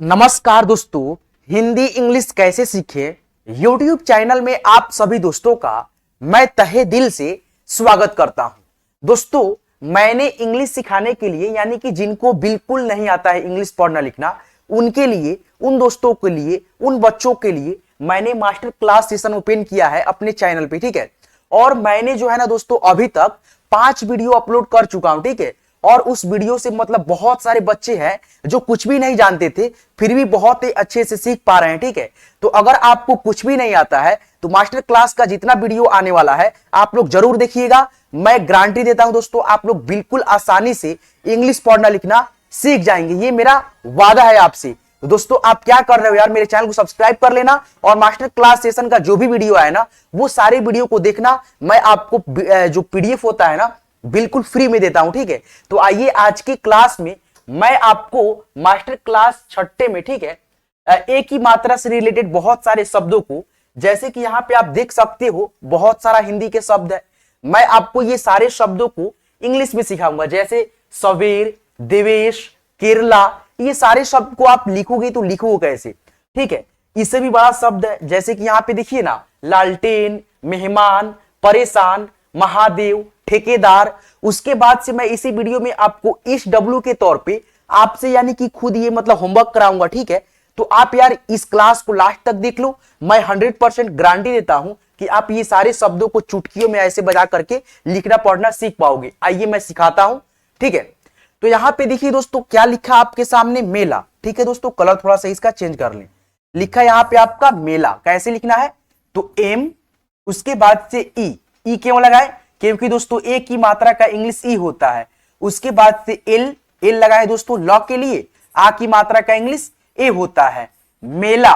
नमस्कार दोस्तों, हिंदी इंग्लिश कैसे सीखें यूट्यूब चैनल में आप सभी दोस्तों का मैं तहे दिल से स्वागत करता हूं। दोस्तों, मैंने इंग्लिश सिखाने के लिए यानी कि जिनको बिल्कुल नहीं आता है इंग्लिश पढ़ना लिखना, उनके लिए, उन दोस्तों के लिए, उन बच्चों के लिए मैंने मास्टर क्लास सेशन ओपन किया है अपने चैनल पे, ठीक है। और मैंने जो है ना दोस्तों अभी तक 5 वीडियो अपलोड कर चुका हूं, ठीक है। और उस वीडियो से मतलब बहुत सारे बच्चे हैं जो कुछ भी नहीं जानते थे फिर भी बहुत ही अच्छे से सीख पा रहे हैं, ठीक है। तो अगर आपको कुछ भी नहीं आता है तो मास्टर क्लास का जितना वीडियो आने वाला है आप लोग जरूर देखिएगा। मैं गारंटी देता हूं दोस्तों, आप लोग बिल्कुल आसानी से इंग्लिश पढ़ना लिखना सीख जाएंगे, ये मेरा वादा है आपसे। तो दोस्तों आप क्या कर रहे हो यार, मेरे चैनल को सब्सक्राइब कर लेना और मास्टर क्लास सेशन का जो भी वीडियो है ना वो सारे वीडियो को देखना। मैं आपको जो पीडीएफ होता है ना बिल्कुल फ्री में देता हूं, ठीक है। तो आइए आज की क्लास में मैं आपको मास्टर क्लास छठे में, ठीक है, एक ही मात्रा से रिलेटेड बहुत सारे शब्दों को, जैसे कि यहां पे आप देख सकते हो बहुत सारा हिंदी के शब्द है, मैं आपको ये सारे शब्दों को इंग्लिश में सिखाऊंगा। जैसे सवेर, देवेश, केरला, ये सारे शब्द को आप लिखोगे तो लिखोगे कैसे, ठीक है। इससे भी बड़ा शब्द है जैसे कि यहां पे देखिए ना, लालटेन, मेहमान, परेशान, महादेव, ठेकेदार। उसके बाद से मैं इसी वीडियो में आपको इस डब्ल्यू के तौर पे आपसे यानी कि खुद ये मतलब होमवर्क कराऊंगा, ठीक है। तो आप यार इस क्लास को लास्ट तक देख लो, मैं 100% गारंटी देता हूं कि आप ये सारे शब्दों को चुटकियों में ऐसे बजा करके लिखना पढ़ना सीख पाओगे। आइए मैं सिखाता हूं, ठीक है। तो यहां पे देखिए दोस्तों क्या लिखा आपके सामने, मेला, ठीक है दोस्तों। कलर थोड़ा सा इसका चेंज कर लें। लिखा यहां पे आपका मेला, कैसे लिखना है तो एम, उसके बाद से ई क्यों लगाए, क्योंकि दोस्तों एक ही मात्रा का इंग्लिश ई होता है। उसके बाद से एल लगाए दोस्तों लॉ के लिए, आ की मात्रा का इंग्लिश ए होता है, मेला।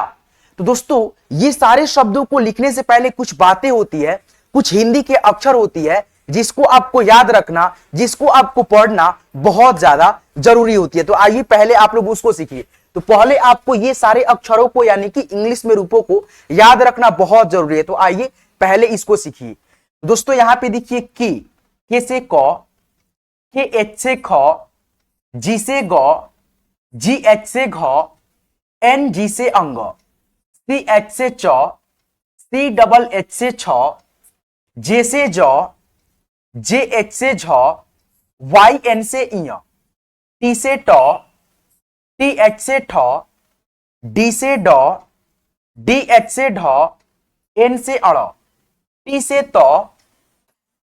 तो दोस्तों ये सारे शब्दों को लिखने से पहले कुछ बातें होती है, कुछ हिंदी के अक्षर होती है जिसको आपको याद रखना, जिसको आपको पढ़ना बहुत ज्यादा जरूरी होती है। तो आइए पहले आप लोग उसको सीखिए। तो पहले आपको ये सारे अक्षरों को यानी कि इंग्लिश में रूपों को याद रखना बहुत जरूरी है। तो आइए पहले इसको सीखिए। दोस्तों यहां पे देखिए के से क, के एच से ख, जी से ग, जी एच से घ, एन जी से अंग, सी एच से च, सी डबल एच से छ, जे से ज, जे एच से झ, वाई एन से इय, टी से ट, टी एच से ठ, डी से ड, डी एच से ढ, एन से अड़, टी से त,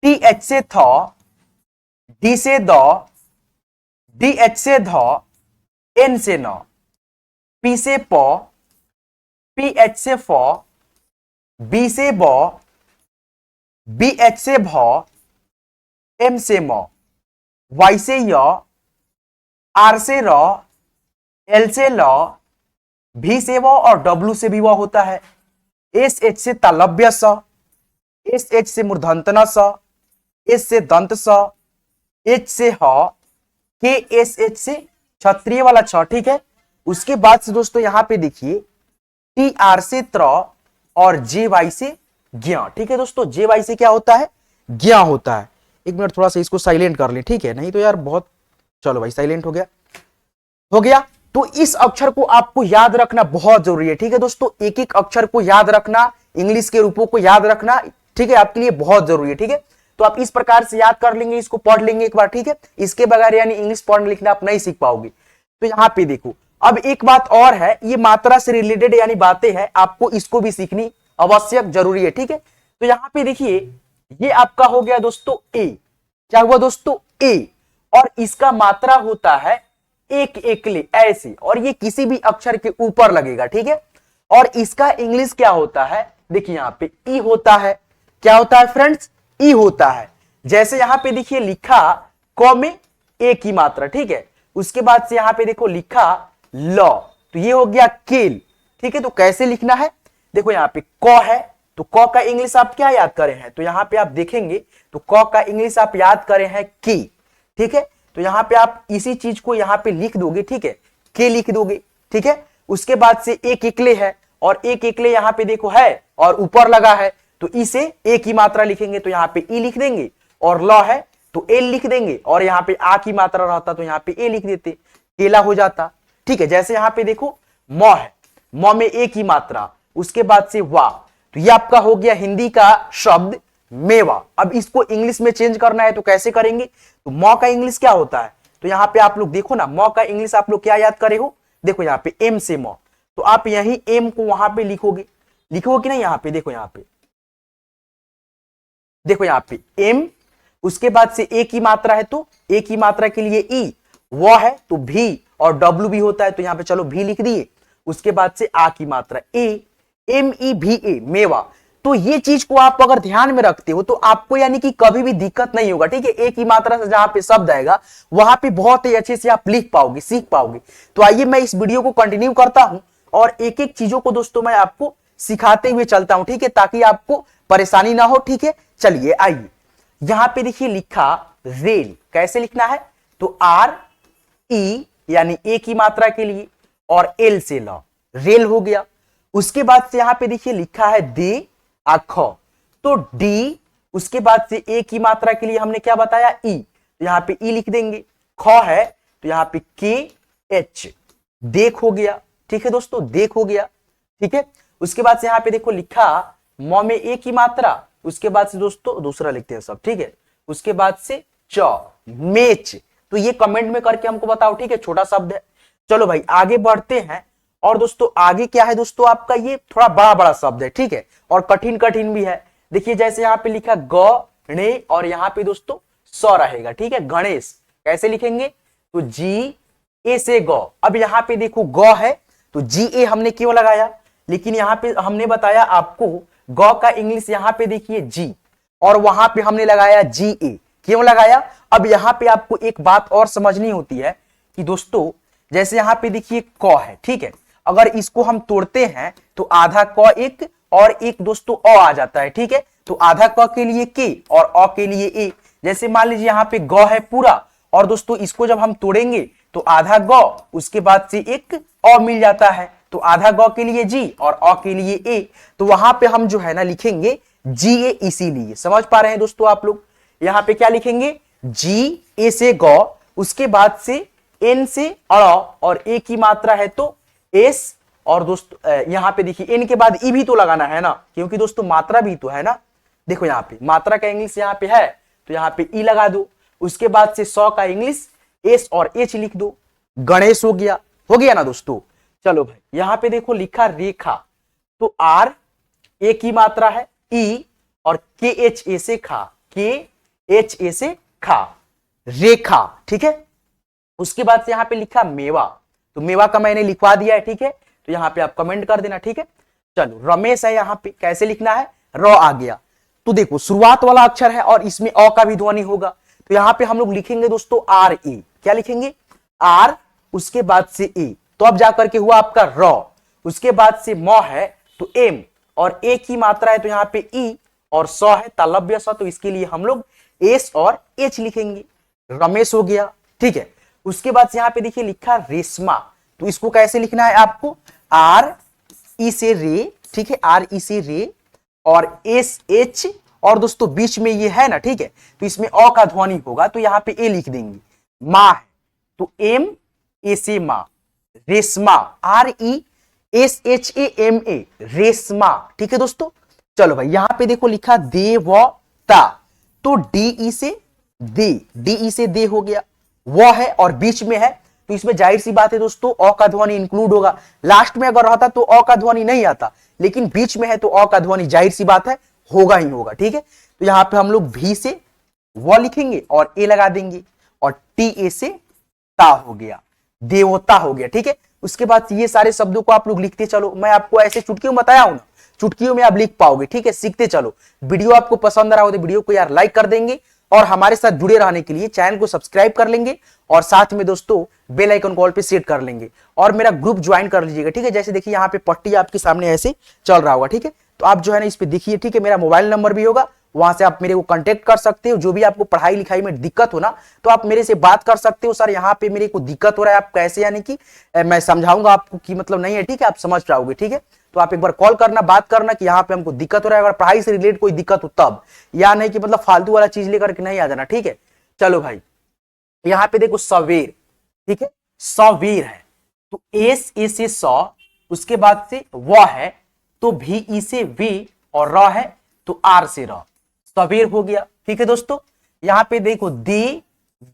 टी एच से थ, डी से द, डी एच से ध, एन से न, पी से प, पी एच से फ, बी से ब, बी एच से भ, एम से म, वाई से य, आर से र, एल से ल, भी से व और डब्ल्यू से भी व होता है। एस एच से तालव्य स, एस एच से मूर्धन्य स, एस से दंत स, एच से ह, के एस एच से क्षत्रिय वाला छ, ठीक है। उसके बाद से दोस्तों यहां पे देखिए टी आर से त्र और जे वाई से ज्ञ, ठीक है दोस्तों। जे वाई से क्या होता है, ज्ञ होता है। एक मिनट थोड़ा सा इसको साइलेंट कर ले, ठीक है, नहीं तो यार बहुत, चलो भाई साइलेंट हो गया। तो इस अक्षर को आपको याद रखना बहुत जरूरी है, ठीक है दोस्तों। एक एक अक्षर को याद रखना, इंग्लिश के रूपों को याद रखना, ठीक है, आपके लिए बहुत जरूरी है, ठीक है। तो आप इस प्रकार से याद कर लेंगे, इसको पढ़ लेंगे एक बार, ठीक है। इसके बगैर यानी इंग्लिश पढ़ना लिखना आप नहीं सीख पाओगे। तो यहां पे देखो, अब एक बात और है, ये मात्रा से रिलेटेड यानी बातें हैं, आपको इसको भी सीखनी आवश्यक जरूरी है, ठीक है। तो यहां पे देखिए ये आपका हो गया दोस्तों ए, क्या हुआ दोस्तों ए, और इसका मात्रा होता है एक एकले ऐसे, और ये किसी भी अक्षर के ऊपर लगेगा, ठीक है। और इसका इंग्लिश क्या होता है, देखिए यहां पे ई होता है, क्या होता है फ्रेंड्स, ई होता है। जैसे यहां पे देखिए लिखा क में एक ही मात्रा, ठीक है। उसके बाद से यहां पे देखो लिखा ल, तो ये हो गया केल, ठीक है। तो कैसे लिखना है, देखो यहां पे क है तो क का इंग्लिश आप क्या याद करे हैं, तो यहां पे आप देखेंगे तो क का इंग्लिश आप याद करे हैं की, ठीक है। तो यहां पे आप इसी चीज को यहां पे लिख दोगे, ठीक है, के लिख दोगे, ठीक है। उसके बाद से एक एकले है और एक एकले यहां पे देखो है और ऊपर लगा है, तो इसे एक ही मात्रा लिखेंगे तो यहां पे ई लिख देंगे, और ल है तो एल लिख देंगे, और यहां पे आ की मात्रा रहता तो यहां पे ए लिख देते, केला हो जाता। ठीक है। जैसे यहां पे देखो मौ है, मौ में एक ही मात्रा, उसके बाद से वाह, तो ये आपका हो गया हिंदी का शब्द मेवा। अब इसको इंग्लिश में चेंज करना है तो कैसे करेंगे, तो मौ का इंग्लिश क्या होता है, तो यहां पे आप लोग देखो ना, मौ का इंग्लिश आप लोग क्या याद करे हो, देखो यहां पे एम से मौ, तो आप यही एम को वहां पे लिखोगे, लिखोगे कि नहीं, यहां पे देखो, यहां पे देखो, यहां पे एम, उसके बाद से एक ही मात्रा है तो एक ही मात्रा के लिए ई, वो है तो भी, और डब्ल्यू भी होता है तो यहां पे चलो भी लिख दिए, उसके बाद से आ की मात्रा ए, एम ई भी ए, मेवा। तो ये चीज को आप अगर ध्यान में रखते हो तो आपको यानी कि कभी भी दिक्कत नहीं होगा, ठीक है। एक ही मात्रा से जहां पे शब्द आएगा वहां पे बहुत ही अच्छे से आप लिख पाओगे, सीख पाओगे। तो आइए मैं इस वीडियो को कंटिन्यू करता हूं और एक एक चीजों को दोस्तों मैं आपको सिखाते हुए चलता हूं, ठीक है, ताकि आपको परेशानी ना हो, ठीक है। चलिए आइए, यहां पे देखिए लिखा रेल, कैसे लिखना है, तो आर ई यानी एक ही मात्रा के लिए, और एल से ल, रेल हो गया। उसके बाद से यहां पे देखिए लिखा है दे आख, तो डी, उसके बाद से एक ही मात्रा के लिए हमने क्या बताया ई, तो यहां पे ई लिख देंगे। ख है तो यहां पे के एच, देख हो गया, ठीक है दोस्तों, देख हो गया, ठीक है। उसके बाद से यहां पे देखो लिखा मौ में एक ही मात्रा, उसके बाद से दोस्तों दूसरा लिखते हैं सब, ठीक है। उसके बाद से च, मेच, तो ये कमेंट में करके हमको बताओ, ठीक है, छोटा शब्द है। चलो भाई आगे बढ़ते हैं, और दोस्तों आगे क्या है दोस्तों, आपका ये थोड़ा बड़ा बड़ा शब्द है, ठीक है, और कठिन कठिन भी है। देखिए जैसे यहाँ पे लिखा गणे, और यहाँ पे दोस्तों स रहेगा, ठीक है, गणेश, कैसे लिखेंगे, तो जी ए से गौ। अब यहाँ पे देखो गौ है तो जी ए हमने क्यों लगाया, लेकिन यहाँ पे हमने बताया आपको गौ का इंग्लिश यहाँ पे देखिए जी, और वहां पे हमने लगाया जी ए, क्यों लगाया। अब यहाँ पे आपको एक बात और समझनी होती है कि दोस्तों जैसे यहाँ पे देखिए क है, ठीक है, अगर इसको हम तोड़ते हैं तो आधा क एक और एक दोस्तों अ आ जाता है, ठीक है, तो आधा क के लिए के और अ के लिए ए। जैसे मान लीजिए यहाँ पे ग है पूरा, और दोस्तों इसको जब हम तोड़ेंगे तो आधा ग, उसके बाद से एक अ मिल जाता है, तो आधा ग के लिए जी और अ के लिए ए, तो वहां पे हम जो है ना लिखेंगे जी ए, इसीलिए समझ पा रहे हैं दोस्तों आप लोग। यहां पे क्या लिखेंगे, जी ए से ग, उसके बाद से एन से अ, और ए की मात्रा है तो एस, और दोस्तों यहां पे देखिए एन के बाद ई भी तो लगाना है ना, क्योंकि दोस्तों मात्रा भी तो है ना। देखो यहाँ पे मात्रा का इंग्लिश यहाँ पे है तो यहाँ पे ई लगा दो, उसके बाद से 100 का इंग्लिश एस और एच लिख दो, गणेश हो गया ना दोस्तों। चलो भाई यहाँ पे देखो लिखा रेखा, तो आर एक ही मात्रा है, ई और के एच ए से खा, के एच ए से खा, रेखा, ठीक है। उसके बाद से यहाँ पे लिखा मेवा, तो मेवा का मैंने लिखवा दिया है, ठीक है, तो यहाँ पे आप कमेंट कर देना, ठीक है। चलो रमेश है, यहाँ पे कैसे लिखना है, र आ गया, तो देखो शुरुआत वाला अक्षर है और इसमें अ का भी ध्वनि होगा, तो यहाँ पे हम लोग लिखेंगे दोस्तों आर ए, क्या लिखेंगे आर, उसके बाद से ए, तो अब जाकर के हुआ आपका र, उसके बाद से म है तो एम, और एक ही मात्रा है तो यहाँ पे ई, और स है तालव्य स, तो इसके लिए हम लोग एस और एच लिखेंगे, रमेश हो गया, ठीक है। उसके बाद यहाँ पे देखिए लिखा रेशमा, तो इसको कैसे लिखना है आपको, आर ई से रे, ठीक है, आर ई से रे और एस एच, और दोस्तों बीच में ये है ना, ठीक है, तो इसमें अ का ध्वनि होगा तो यहाँ पे ए लिख देंगे। माँ है तो एम ए से माँ, Reshma, R E S H A M A, Reshma, ठीक है दोस्तों। चलो भाई यहाँ पे देखो लिखा देवता, तो डी ई से दे, डी ई से दे हो गया, वो है और बीच में है तो इसमें जाहिर सी बात है दोस्तों अ का ध्वनि इंक्लूड होगा। लास्ट में अगर रहता तो अ का ध्वनि नहीं आता, लेकिन बीच में है तो अ का ध्वनि जाहिर सी बात है होगा ही होगा, ठीक है। तो यहां पे हम लोग भी से वो लिखेंगे और ए लगा देंगे, और टी ए से ता हो गया, देवता हो गया, ठीक है। उसके बाद ये सारे शब्दों को आप लोग लिखते चलो, मैं आपको ऐसे चुटकियों में बताया हूं ना, चुटकियों में आप लिख पाओगे, ठीक है, सीखते चलो। वीडियो आपको पसंद आ रहा हो तो वीडियो को यार लाइक कर देंगे, और हमारे साथ जुड़े रहने के लिए चैनल को सब्सक्राइब कर लेंगे, और साथ में दोस्तों बेल आइकन कॉल पे सेट कर लेंगे, और मेरा ग्रुप ज्वाइन कर लीजिएगा, ठीक है। जैसे देखिए यहाँ पे पट्टी आपके सामने ऐसे चल रहा होगा, ठीक है, तो आप जो है ना इस पे देखिए, ठीक है, मेरा मोबाइल नंबर भी होगा, वहां से आप मेरे को कांटेक्ट कर सकते हो। जो भी आपको पढ़ाई लिखाई में दिक्कत हो ना तो आप मेरे से बात कर सकते हो, सर यहाँ पे मेरे को दिक्कत हो रहा है, आप कैसे, यानी कि मैं समझाऊंगा आपको कि मतलब नहीं है, ठीक है, आप समझ पाओगे, ठीक है। तो आप एक बार कॉल करना, बात करना कि यहाँ पे हमको दिक्कत हो रहा है, अगर पढ़ाई से रिलेटेड कोई दिक्कत हो तब, या नहीं कि मतलब फालतू वाला चीज लेकर के नहीं आ जाना, ठीक है। चलो भाई यहाँ पे देखो सवेर, ठीक है, सवेर है तो एस ए से सौ, उसके बाद से व है तो भी ई से वी, और र है तो आर से र, सवेर हो गया। ठीक है दोस्तों, यहां पे देखो दी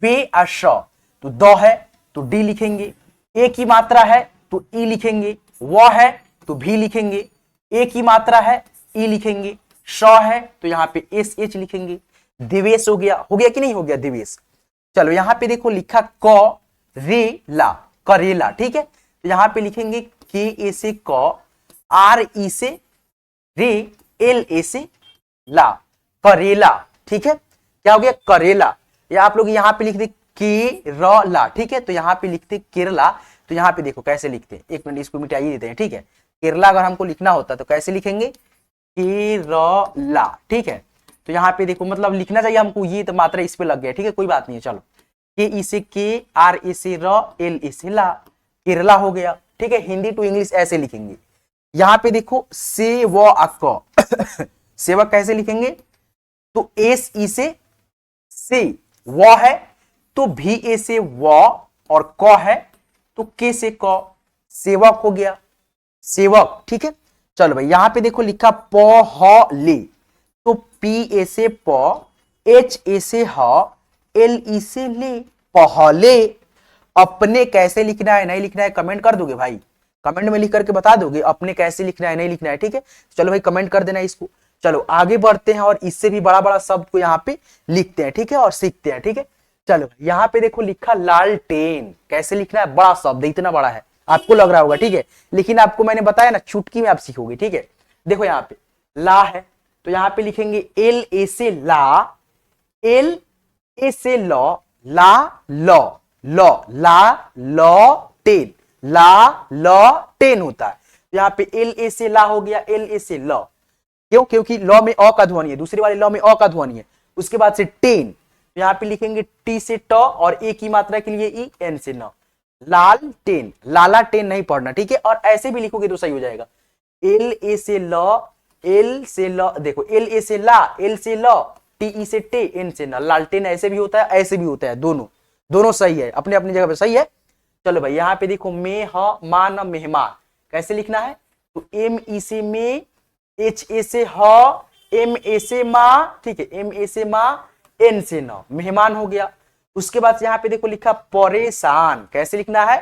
वे और श, तो द है तो डी लिखेंगे, ए की मात्रा है तो ई लिखेंगे, व है तो भी लिखेंगे, ए की मात्रा है ई लिखेंगे, श है तो यहाँ पे एस एच लिखेंगे। दिवेश हो गया कि नहीं हो गया दिवेश। चलो यहाँ पे देखो लिखा क रे ला, करेला। ठीक है, तो यहाँ पे लिखेंगे के ए से क, आर ई से रे, एल ए से ला, करेला। ठीक है, क्या हो गया करेला। या आप लोग यहाँ पे लिख दे केरला। ठीक है, तो यहाँ पे लिखते केरला, तो यहाँ पे देखो कैसे लिखते हैं, एक मिनट इसको मिटाइए देते हैं। ठीक है, केरला अगर हमको लिखना होता तो कैसे लिखेंगे, केरला। ठीक है, तो यहाँ पे देखो मतलब लिखना चाहिए हमको, ये तो मात्रा इस पे लग गया। ठीक है, कोई बात नहीं है। चलो के ई से के, आर ए से र, एल ए से ला, केरला हो गया। ठीक है, हिंदी टू इंग्लिश ऐसे लिखेंगे। यहाँ पे देखो से व अक सेवक कैसे लिखेंगे, तो एस ई से व है तो भी ए से व, और क है तो के से क, सेवक हो गया सेवक। ठीक है, चलो भाई यहाँ पे देखो लिखा प ह ले, तो पी ए से प, एच ए से ह, एल ई से ले, पहले। अपने कैसे लिखना है नहीं लिखना है कमेंट कर दोगे भाई, कमेंट में लिख करके बता दोगे अपने कैसे लिखना है नहीं लिखना है। ठीक है, चलो भाई कमेंट कर देना इसको। चलो आगे बढ़ते हैं और इससे भी बड़ा बड़ा शब्द को यहाँ पे लिखते हैं। ठीक है, और सीखते हैं। ठीक है, चलो यहाँ पे देखो लिखा लालटेन, कैसे लिखना है, बड़ा शब्द इतना बड़ा है आपको लग रहा होगा। ठीक है, लेकिन आपको मैंने बताया ना चुटकी में आप सीखोगे। ठीक है, देखो यहाँ पे ला है तो यहाँ पे लिखेंगे एल ए से ला, एल ए से लॉ, ला लॉ, लॉ ला लॉ टेन, ला लॉ टेन होता है। यहाँ पे एल ए से ला हो गया, एल ए से लॉ, क्यों, क्योंकि लॉ में अ का ध्वनि है, दूसरे वाले लॉ में अ का ध्वनि है। उसके बाद से टेन, यहाँ पे लिखेंगे टी से ट, और ए की मात्रा के लिए ई, एन से न, लाल टेन, लाला टेन नहीं पढ़ना। ठीक है, और ऐसे भी लिखोगे तो सही हो जाएगा। एल ए से लॉ, एल से लॉ, देखो एल ए से ला, एल से लॉ, टी ई से टे, एन से न, लालटेन ऐसे भी होता है ऐसे भी होता है, दोनों सही है, अपने अपनी जगह पे सही है। चलो भाई यहाँ पे देखो मे ह मान मेहमान, कैसे लिखना है, तो एम ई से मे, एच ए से ह, एम ए से मा, ठीक है, एम ए से मा, एन से न, मेहमान हो गया। उसके बाद यहाँ पे देखो लिखा परेशान, कैसे लिखना है,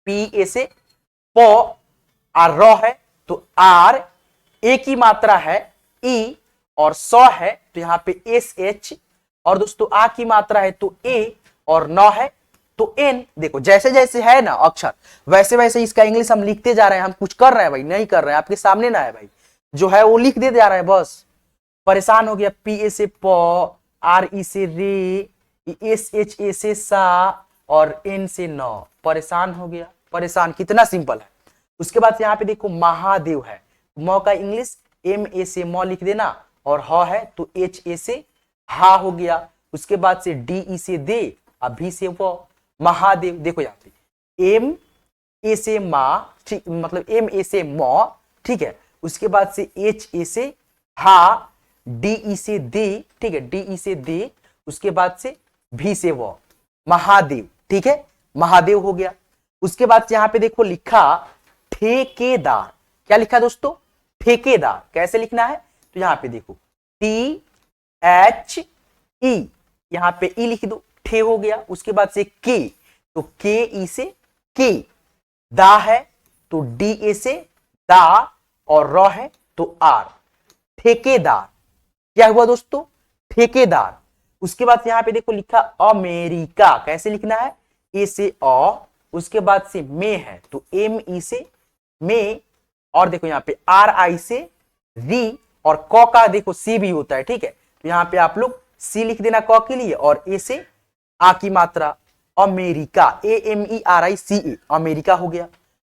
पी ए से प, और र है तो आर, ए की मात्रा है ई, और स है तो यहाँ पे एस एच, और दोस्तों आ की मात्रा है तो ए, और न है तो एन। देखो जैसे जैसे है ना अक्षर वैसे वैसे इसका इंग्लिश हम लिखते जा रहे हैं, हम कुछ कर रहे हैं भाई, नहीं कर रहे हैं, आपके सामने ना है भाई, जो है वो लिख दे जा रहे हैं बस। परेशान हो गया, पी ए से प, आर ई से रे, एस एच ए से सा, और एन से न, परेशान हो गया, परेशान। कितना सिंपल है। उसके बाद यहाँ पे देखो महादेव है, म का इंग्लिश एम ए से म लिख देना, और ह है तो एच ए से हा हो गया। उसके बाद से डी ई से दे, अभी से वो, महादेव। देखो यहाँ पे एम ए से मा, ठीक, मतलब एम ए से म, ठीक है, उसके बाद से एच ए से हा, डी ई से दे, ठीक है, डी ई से दे, उसके बाद से भी से वो, महादेव। ठीक है, महादेव हो गया। उसके बाद यहाँ पे देखो लिखा ठेकेदार, क्या लिखा दोस्तों, ठेकेदार। कैसे लिखना है, तो यहाँ पे देखो टी एच ई, यहाँ पे ई लिख दो, ठे हो गया। उसके बाद से के, तो के ई से के, दा है तो डी ए से दा, और र है तो आर, ठेकेदार। क्या हुआ दोस्तों, ठेकेदार। उसके बाद यहाँ पे देखो लिखा अमेरिका, कैसे लिखना है, ए से अ, उसके बाद से मे है तो एम ई से मे, और देखो यहाँ पे आर आई से री, और क का देखो सी भी होता है। ठीक है, तो यहाँ पे आप लोग सी लिख देना क के लिए, और ए से आ की मात्रा, America, A M E R I C A, America हो गया।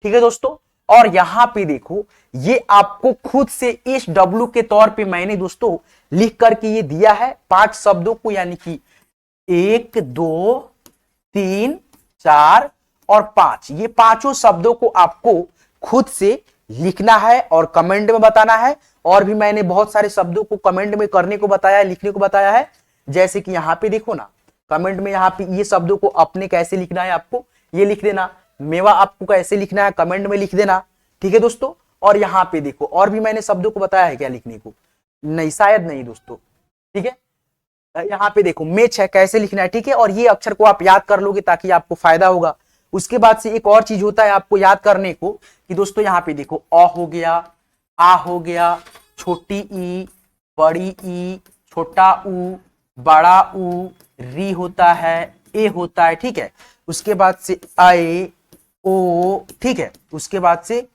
ठीक है दोस्तों, और यहां पे देखो ये आपको खुद से इस डब्ल्यू के तौर पे मैंने दोस्तों लिख करके ये दिया है 5 शब्दों को, यानी कि 1 2 3 4 और 5, ये पांचों शब्दों को आपको खुद से लिखना है और कमेंट में बताना है। और भी मैंने बहुत सारे शब्दों को कमेंट में करने को बताया है, लिखने को बताया है। जैसे कि यहाँ पे देखो ना, कमेंट में यहाँ पे ये शब्दों को अपने कैसे लिखना है आपको ये लिख देना, मेवा आपको कैसे लिखना है कमेंट में लिख देना, ठीक है दोस्तों। और यहाँ पे देखो और भी मैंने शब्दों को बताया है क्या लिखने को, नहीं शायद नहीं दोस्तों, ठीक है। यहाँ पे देखो मेच है कैसे लिखना है, ठीक है। और ये अक्षर को आप याद कर लोगे ताकि आपको फायदा होगा। उसके बाद से एक और चीज होता है आपको याद करने को कि दोस्तों यहाँ पे देखो अ हो गया, आ हो गया, छोटी ई, बड़ी ई, छोटा ऊ, बड़ा ऊ, री होता है, ए होता है, ठीक है। उसके बाद से आए, ओ, ठीक है। उसके बाद से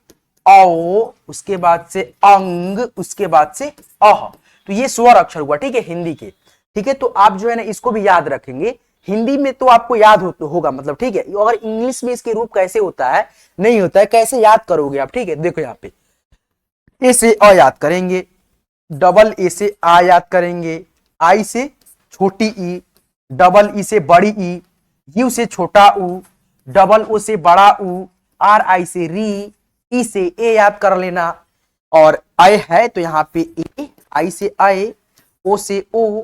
औ, उसके बाद से अंग, उसके बाद से अह। तो ये स्वर अक्षर हुआ, ठीक है, हिंदी के, ठीक है। तो आप जो है ना इसको भी याद रखेंगे। हिंदी में तो आपको याद होगा मतलब, ठीक है। अगर इंग्लिश में इसके रूप कैसे होता है, नहीं होता है, कैसे याद करोगे आप, ठीक है। देखो यहाँ पे ए से अ याद करेंगे, डबल ए से आ याद करेंगे, आई से छोटी ई, डबल ई से बड़ी ई, यू से छोटा ऊ, डबल ओ से बड़ा ऊ, आर आई से री, ई से ए याद कर लेना। और आय है तो यहाँ पे ए, आई से आए, ओ से ओ,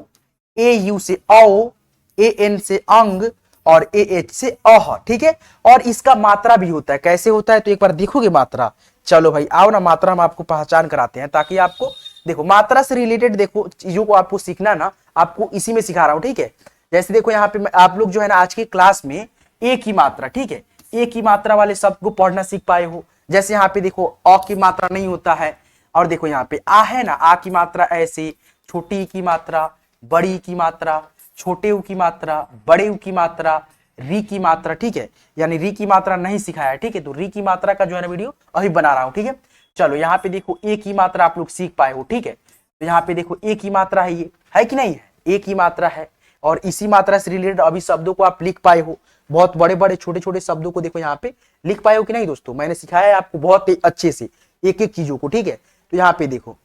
ए यू से औ, ए एन से अंग और ए एच से अह, ठीक है। और इसका मात्रा भी होता है, कैसे होता है तो एक बार देखोगे मात्रा। चलो भाई आओ ना, मात्रा हम आपको पहचान कराते हैं ताकि आपको देखो मात्रा से रिलेटेड देखो चीजों को आपको सीखना ना, आपको इसी में सिखा रहा हूं, ठीक है। जैसे देखो यहाँ पे आप लोग जो है ना आज की क्लास में एक ही मात्रा, ठीक है, एक ही मात्रा वाले शब्द को पढ़ना सीख पाए हो। जैसे यहाँ पे देखो अ की मात्रा नहीं होता है, और देखो यहाँ पे आ है ना, आ की मात्रा ऐसे, छोटी की मात्रा, बड़ी की मात्रा, छोटे ऊ की मात्रा, बड़े ऊ की मात्रा, री की मात्रा, ठीक है। यानी री की मात्रा नहीं सिखाया, ठीक है। तो री की मात्रा का जो है ना वीडियो अभी बना रहा हूं, ठीक है। चलो यहाँ पे देखो ए की मात्रा आप लोग सीख पाए हो, ठीक है। तो यहाँ पे देखो ए की मात्रा है, ये है कि नहीं है, ए की मात्रा है। और इसी मात्रा से रिलेटेड अभी शब्दों को आप लिख पाए हो, बहुत बड़े बड़े छोटे छोटे शब्दों को देखो यहाँ पे लिख पाए हो कि नहीं दोस्तों। मैंने सिखाया है आपको बहुत अच्छे से एक एक चीजों को, ठीक है। तो यहाँ पे देखो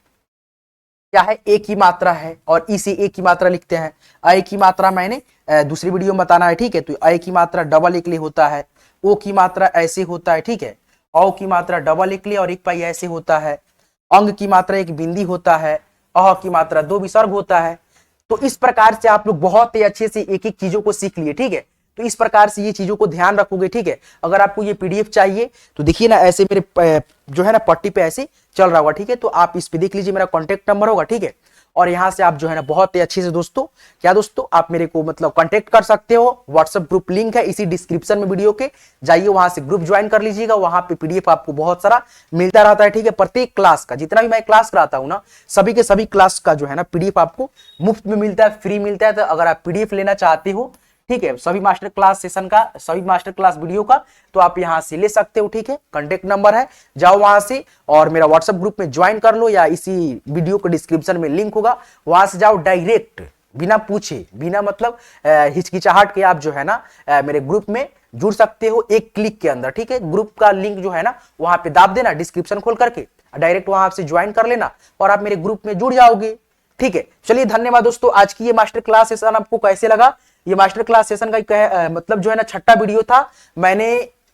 क्या है, ए की मात्रा है और ई से ए की मात्रा लिखते हैं। अ की मात्रा मैंने दूसरी वीडियो में बताना है, ठीक है। तो अ की मात्रा डबल एक लिए होता है, ओ की मात्रा ऐसे होता है, ठीक है। औ की मात्रा डबल एक लिए और एक पाई ऐसे होता है। अंग की मात्रा एक बिंदी होता है, अह की मात्रा दो विसर्ग होता है। तो इस प्रकार से आप लोग बहुत ही अच्छे से एक एक चीजों को सीख लिए, ठीक है। तो इस प्रकार से ये चीजों को ध्यान रखोगे, ठीक है। अगर आपको ये पीडीएफ चाहिए तो देखिए ना ऐसे मेरे जो है ना पट्टी पे ऐसे चल रहा होगा, ठीक है। तो आप इस पे देख लीजिए, मेरा कॉन्टेक्ट नंबर होगा, ठीक है। और यहाँ से आप जो है ना बहुत ही अच्छे से दोस्तों, क्या दोस्तों, आप मेरे को मतलब कांटेक्ट कर सकते हो। व्हाट्सएप ग्रुप लिंक है इसी डिस्क्रिप्शन में वीडियो के, जाइए वहां से ग्रुप ज्वाइन कर लीजिएगा। वहां पे पीडीएफ आपको बहुत सारा मिलता रहता है, ठीक है। प्रत्येक क्लास का जितना भी मैं क्लास कराता हूँ ना, सभी के सभी क्लास का जो है ना पीडीएफ आपको मुफ्त में मिलता है, फ्री मिलता है। तो अगर आप पीडीएफ लेना चाहते हो, ठीक है, सभी मास्टर क्लास सेशन का, सभी मास्टर क्लास वीडियो का, तो आप यहां से ले सकते हो, ठीक है। कांटेक्ट नंबर है, जाओ वहां से और मेरा व्हाट्सएप ग्रुप में ज्वाइन कर लो, या इसी वीडियो के डिस्क्रिप्शन में लिंक होगा, वहां से जाओ डायरेक्ट, बिना पूछे, बिना मतलब हिचकिचाहट के आप जो है ना मेरे ग्रुप में जुड़ सकते हो एक क्लिक के अंदर, ठीक है। ग्रुप का लिंक जो है ना वहां पे दाब देना डिस्क्रिप्शन खोल करके, डायरेक्ट वहां से ज्वाइन कर लेना और आप मेरे ग्रुप में जुड़ जाओगे, ठीक है। चलिए धन्यवाद दोस्तों। आज की ये मास्टर क्लास सेशन आपको कैसे लगा? ये मास्टर क्लास सेशन का मतलब जो है ना छठा वीडियो था। मैंने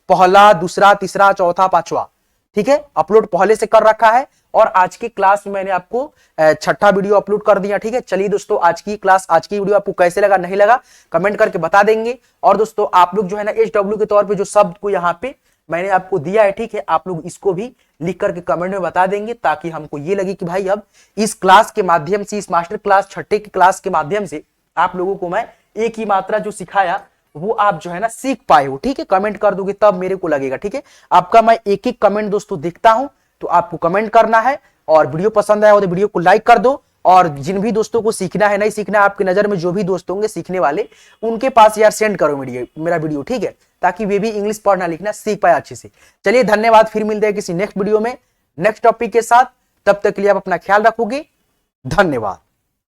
पहला, दूसरा, तीसरा, चौथा, पांचवा, ठीक है, अपलोड पहले से कर रखा है। और आज की क्लास में मैंने आपको छठा वीडियो अपलोड कर दिया, ठीक है। चलिए दोस्तों आज की क्लास, आज की वीडियो आपको कैसे लगा, नहीं लगा, कमेंट करके बता देंगे। और दोस्तों आप लोग जो है ना HW के तौर पे जो शब्द को यहाँ पे मैंने आपको दिया है, ठीक है, आप लोग इसको भी लिख करके कमेंट में बता देंगे, ताकि हमको ये लगे कि भाई अब इस क्लास के माध्यम से, इस मास्टर क्लास छठे की क्लास के माध्यम से आप लोगों को मैं एक ही मात्रा जो सिखाया वो आप जो है ना सीख पाए हो, ठीक है। कमेंट कर दोगे तब मेरे को लगेगा, ठीक है। आपका मैं एक एक कमेंट दोस्तों देखता हूं, तो आपको कमेंट करना है। और वीडियो पसंद आया हो तो वीडियो को लाइक कर दो। और जिन भी दोस्तों को सीखना है, नहीं सीखना है, आपकी नजर में जो भी दोस्त होंगे सीखने वाले, उनके पास यार सेंड करो मेरा वीडियो, ठीक है, ताकि वे भी इंग्लिश पढ़ना लिखना सीख पाए अच्छे से। चलिए धन्यवाद, फिर मिलते हैं किसी नेक्स्ट वीडियो में नेक्स्ट टॉपिक के साथ। तब तक के लिए आप अपना ख्याल रखोगे। धन्यवाद।